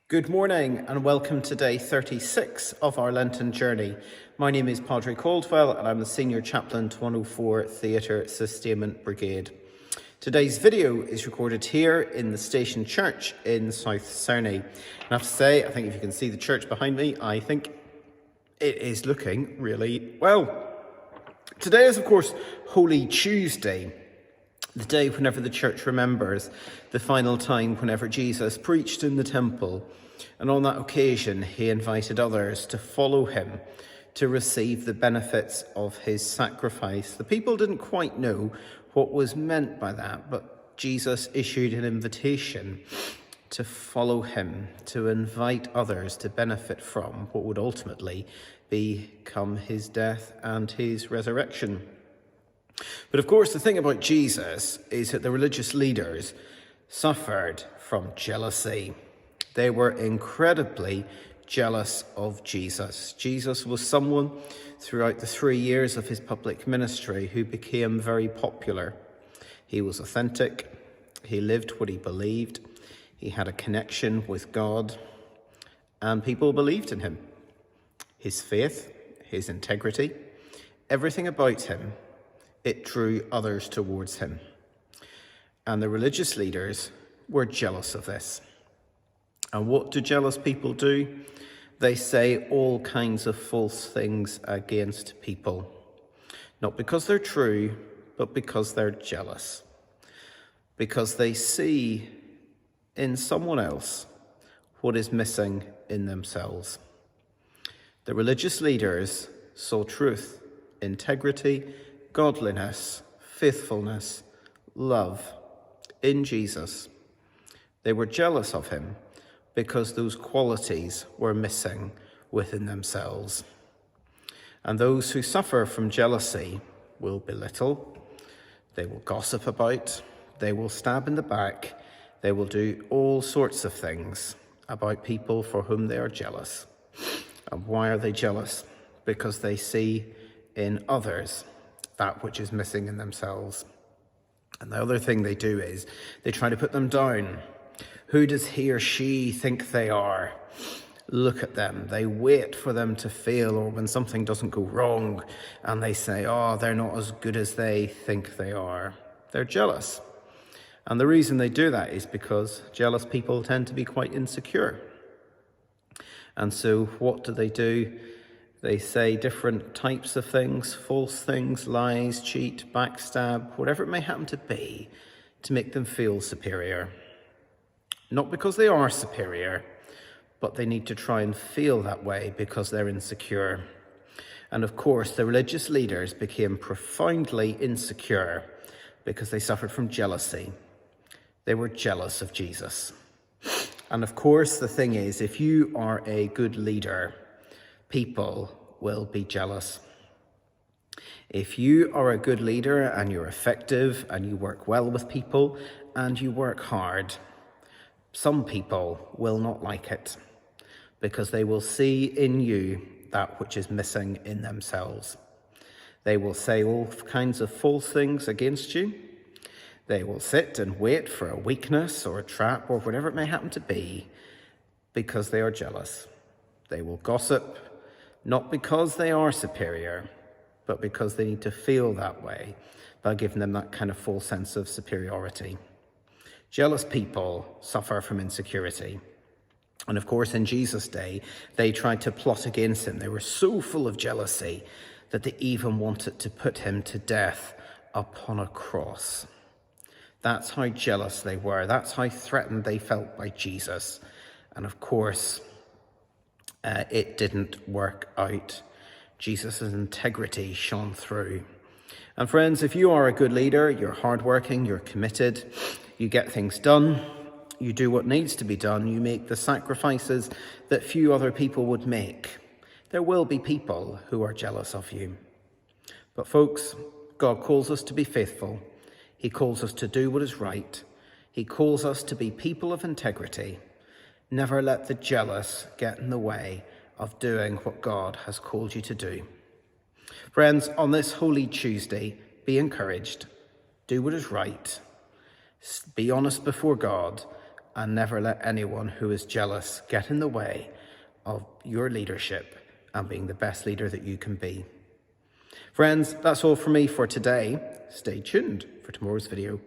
Good morning and welcome to day 36 of our Lenten journey. My name is Padre Caldwell and I'm the Senior Chaplain to 104 Theatre Sustainment Brigade. Today's video is recorded here in the Station Church in South Cerney. And I have to say, I think if you can see the church behind me, I think it is looking really well. Today is, of course, Holy Tuesday, the day whenever the church remembers the final time whenever Jesus preached in the temple. And on that occasion, he invited others to follow him to receive the benefits of his sacrifice. The people didn't quite know what was meant by that, but Jesus issued an invitation to follow him, to invite others to benefit from what would ultimately become his death and his resurrection. But of course, the thing about Jesus is that the religious leaders suffered from jealousy. They were incredibly jealous of Jesus. Jesus was someone throughout the 3 years of his public ministry who became very popular. He was authentic. He lived what he believed. He had a connection with God, and people believed in him. His faith, his integrity, everything about him, it drew others towards him. And the religious leaders were jealous of this. And what do jealous people do? They say all kinds of false things against people. Not because they're true, but because they're jealous. Because they see in someone else what is missing in themselves. The religious leaders saw truth, integrity, godliness, faithfulness, love in Jesus. They were jealous of him because those qualities were missing within themselves. And those who suffer from jealousy will belittle, they will gossip about, they will stab in the back, they will do all sorts of things about people for whom they are jealous. And why are they jealous? Because they see in others that which is missing in themselves. And the other thing they do is they try to put them down. Who does he or she think they are? Look at them. They wait for them to fail, or when something doesn't go wrong, and they say, oh, they're not as good as they think they are. They're jealous. And the reason they do that is because jealous people tend to be quite insecure. And so what do? They say different types of things, false things, lies, cheat, backstab, whatever it may happen to be, to make them feel superior. Not because they are superior, but they need to try and feel that way because they're insecure. And of course, the religious leaders became profoundly insecure because they suffered from jealousy. They were jealous of Jesus. And of course, the thing is, if you are a good leader, people will be jealous. If you are a good leader and you're effective and you work well with people and you work hard, some people will not like it because they will see in you that which is missing in themselves. They will say all kinds of false things against you. They will sit and wait for a weakness or a trap or whatever it may happen to be because they are jealous. They will gossip, not because they are superior, but because they need to feel that way by giving them that kind of false sense of superiority. Jealous people suffer from insecurity. And of course, in Jesus' day, they tried to plot against him. They were so full of jealousy that they even wanted to put him to death upon a cross. That's how jealous they were. That's how threatened they felt by Jesus. And of course, it didn't work out. Jesus' integrity shone through. And friends, if you are a good leader, you're hardworking, you're committed, you get things done, you do what needs to be done, you make the sacrifices that few other people would make, there will be people who are jealous of you. But folks, God calls us to be faithful. He calls us to do what is right. He calls us to be people of integrity. Never let the jealous get in the way of doing what God has called you to do. Friends, on this Holy Tuesday, be encouraged. Do what is right. Be honest before God and never let anyone who is jealous get in the way of your leadership and being the best leader that you can be. Friends, that's all from me for today. Stay tuned for tomorrow's video.